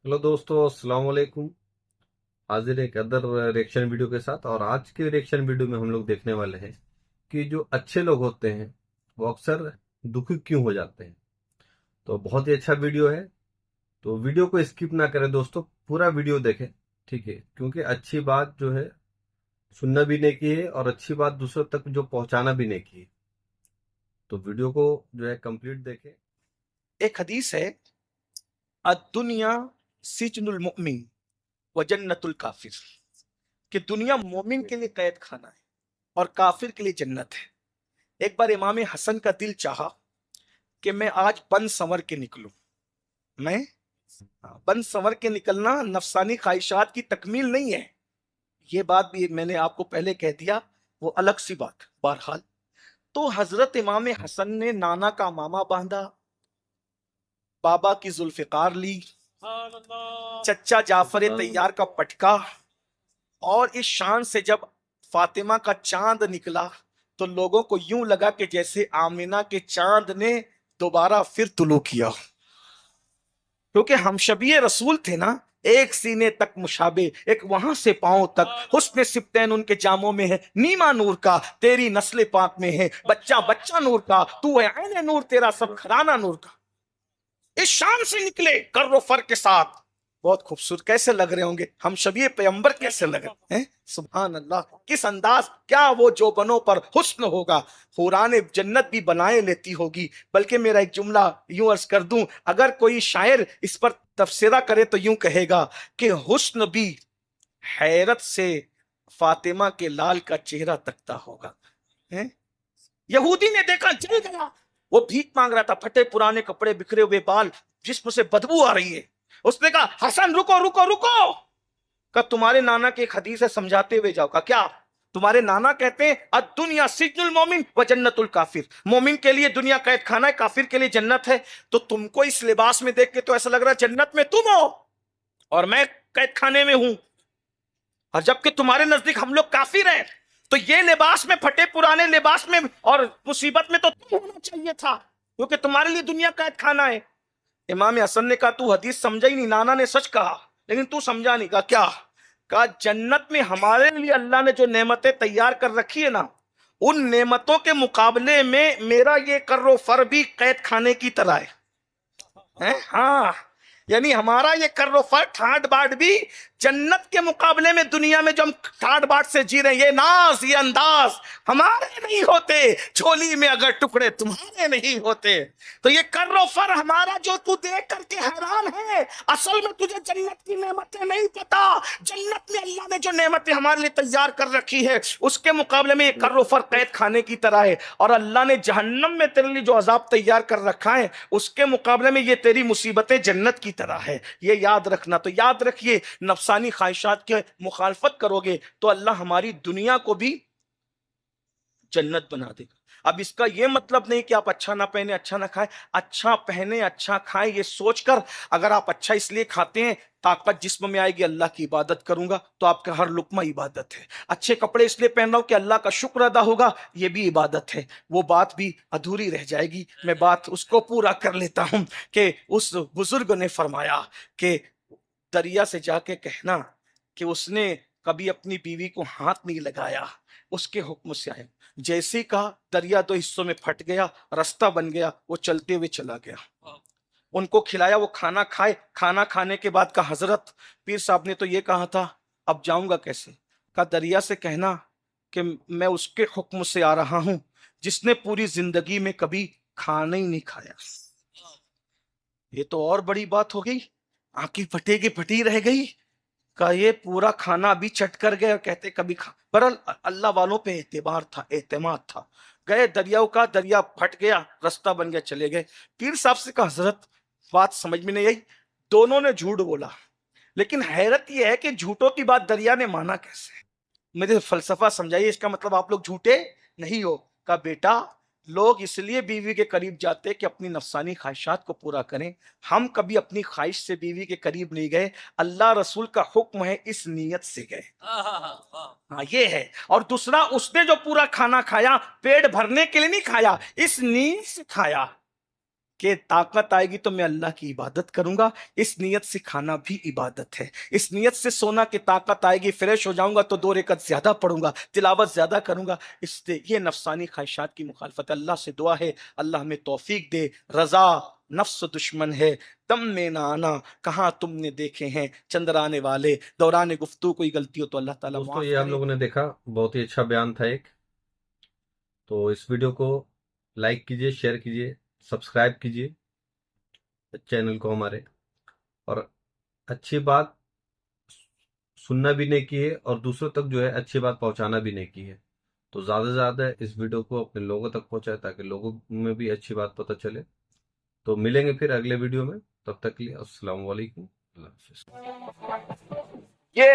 Hello दोस्तों, अस्सलाम वालेकुम। हाजिर एक अदर रिएक्शन वीडियो के साथ। और आज के रिएक्शन वीडियो में हम लोग देखने वाले हैं कि जो अच्छे लोग होते हैं वो अक्सर दुखी क्यों हो जाते हैं। तो बहुत ही अच्छा वीडियो है, तो वीडियो को स्किप ना करें दोस्तों, पूरा वीडियो देखें। ठीक है, क्योंकि अच्छी बात जो है सुनना भी नहीं की है और अच्छी बात दूसरों तक जो पहुंचाना भी नहीं की है। तो वीडियो को जो है कंप्लीट देखें। एक हदीस है, दुनिया सिजनुल मुमिन व जन्नतुल काफिर, कि दुनिया मोमिन के लिए कैद खाना है और काफिर के लिए जन्नत है। एक बार इमाम हसन का दिल चाहा कि मैं आज बन संवर के निकलूं। मैं बन संवर के निकलना नफसानी ख्वाहिशात की तकमील नहीं है। ये बात भी मैंने आपको पहले कह दिया, वो अलग सी बात। बहरहाल तो हजरत इमाम हसन ने नाना का मामा बांधा, बाबा की जुल्फिकार ली, चच्चा जाफर तैयार का पटका, और इस शान से जब फातिमा का चांद निकला तो लोगों को यूं लगा कि जैसे आमिना के चांद ने दोबारा फिर तुलू किया। क्योंकि हम शबीए रसूल थे ना, एक सीने तक मुशाबे, एक वहां से पांव तक, हुस्न सिप्तैन उनके जामों में है, नीमा नूर का तेरी नस्ल पाक में है, बच्चा बच्चा नूर का तू है, ऐने नूर तेरा सब घराना नूर का। इस शान से निकले कर्रो फर के साथ। बहुत खूबसूरत कैसे लग रहे होंगे, हम शबीए पैगंबर कैसे लग रहे हैं। सुभान अल्लाह, किस अंदाज, क्या वो जो बनों पर हुस्न होगा, हुराने जन्नत भी बनाए लेती होगी। बल्कि मेरा एक जुमला यूं अर्ज कर दूं, अगर कोई शायर इस पर तफसीरा करे तो यूं कहेगा कि हुस्न भी हैरत से फातिमा के लाल का चेहरा तकता होगा। है? यहूदी ने देखा, जल गया। वो भीख मांग रहा था, फटे पुराने कपड़े, बिखरे हुए बाल, जिस्म से बदबू आ रही है। उसने कहा, हसन रुको रुको रुको। का तुम्हारे नाना के एक हदीस है, समझाते हुए जाओ। का क्या? तुम्हारे नाना कहते हैं दुनिया सिजनुल मोमिन व जन्नतुल काफिर, मोमिन के लिए दुनिया कैद खाना है, काफिर के लिए जन्नत है। तो तुमको इस लिबास में देख के तो ऐसा लग रहा है जन्नत में तुम हो और मैं कैद खाने में हूं, और जबकि तुम्हारे नजदीक हम लोग काफिर हैं। तो ये लिबास में, फटे पुराने लिबास में और मुसीबत में तो तुम होना चाहिए था, क्योंकि तुम्हारे लिए दुनिया कैद खाना है। इमाम हसन ने कहा, तू हदीस समझा ही नहीं। नाना ने सच कहा लेकिन तू समझा नहीं। कहा क्या? कहा जन्नत में हमारे लिए अल्लाह ने जो नेमतें तैयार कर रखी है ना, उन नेमतों के मुकाबले में मेरा ये कर्रो फर भी कैद खाने की तरह है? हाँ, यानी हमारा ये कर्रो फर, ठाट बाट भी जन्नत के मुकाबले में दुनिया में जो हम ठाट बाट से जी रहे हैं, ये नाज ये अंदाज हमारे नहीं होते, झोली में अगर टुकड़े तुम्हारे नहीं होते। तो ये कर्रो फर हमारा जो तू देख करके हैरान है, असल में तुझे जन्नत की नेमतें नहीं पता। जन्नत में अल्लाह ने जो नेमतें हमारे लिए तैयार कर रखी है, उसके मुकाबले में ये कर्रो फर कैद खाने की तरह है। और अल्लाह ने जहन्नम में तेरे लिए जो अजाब तैयार कर रखा है, उसके मुकाबले में ये तेरी मुसीबतें जन्नत की तरह है। ये याद रखना। तो याद रखिए, नफसानी ख्वाहिशात के मुखालफत करोगे तो अल्लाह हमारी दुनिया को भी जन्नत बना देगा। अब इसका यह मतलब नहीं कि आप अच्छा ना पहने, अच्छा ना खाएं। अच्छा पहने, अच्छा खाएं, ये सोचकर अगर आप अच्छा इसलिए खाते हैं ताकत जिस्म में आएगी, अल्लाह की इबादत करूंगा, तो आपका हर लुक्मा इबादत है। अच्छे कपड़े इसलिए पहन रहा हूं कि अल्लाह का शुक्र अदा होगा, ये भी इबादत है। वो बात भी अधूरी रह जाएगी, मैं बात उसको पूरा कर लेता हूं कि उस बुजुर्ग ने फरमाया कि दरिया से जाके कहना कि उसने कभी अपनी बीवी को हाथ नहीं लगाया, उसके हुक्म से आया। जैसे का दरिया दो हिस्सों में फट गया, रास्ता बन गया, वो चलते हुए चला गया। उनको खिलाया, वो खाना खाए। खाना खाने के बाद का हजरत पीर साहब ने तो ये कहा था, अब जाऊंगा कैसे? कहा दरिया से कहना कि मैं उसके हुक्म से आ रहा हूं जिसने पूरी जिंदगी में कभी खाना ही नहीं खाया। ये तो और बड़ी बात हो गई, आंखें फटे की फटी रह गई। का ये पूरा खाना भी चट कर गए और कहते कभी खा। पर अल्लाह वालों पे एतबार था, एतमाद था। गए, दरियाओं का दरिया फट गया, रास्ता बन गया, चले गए। पीर साहब से कहा हजरत बात समझ में नहीं आई, दोनों ने झूठ बोला, लेकिन हैरत यह है कि झूठों की बात दरिया ने माना कैसे? मुझे फलसफा समझाइए, इसका मतलब आप लोग झूठे नहीं हो। का बेटा, लोग इसलिए बीवी के करीब जाते कि अपनी नफसानी ख्वाहिशात को पूरा करें। हम कभी अपनी ख्वाहिश से बीवी के करीब नहीं गए, अल्लाह रसूल का हुक्म है इस नीयत से गए। हाँ, ये है। और दूसरा, उसने जो पूरा खाना खाया पेट भरने के लिए नहीं खाया, इस नीयत से खाया کہ طاقت آئے گی تو میں اللہ کی عبادت کروں گا، اس نیت سے کھانا بھی عبادت ہے، اس نیت سے سونا کہ طاقت آئے گی فریش ہو جاؤں گا تو 2 رکعت زیادہ پڑھوں گا، تلاوت زیادہ کروں گا، اس سے یہ نفسانی خواہشات کی مخالفت ہے۔ اللہ سے دعا ہے اللہ ہمیں توفیق دے۔ رضا نفس دشمن ہے، دم میں نہ آنا، کہاں تم نے دیکھے ہیں چندرانے والے، دوران گفتگو کوئی غلطی ہو تو اللہ تعالیٰ دوستوں معاف یہ ہم کرے۔ لوگوں نے دیکھا، بہت ہی اچھا بیان تھا ایک۔ تو اس ویڈیو کو لائک کیجئے، شیئر کیجئے، سبسکرائب کیجئے چینل کو ہمارے، اور اچھی بات سننا بھی نہیں کی ہے اور دوسروں تک جو ہے اچھی بات پہنچانا بھی نہیں کی ہے۔ تو زیادہ سے زیادہ اس ویڈیو کو اپنے لوگوں تک پہنچائے تاکہ لوگوں میں بھی اچھی بات پتہ چلے۔ تو ملیں گے پھر اگلے ویڈیو میں، تب تک کے لیے السلام علیکم، اللہ حافظ۔ یہ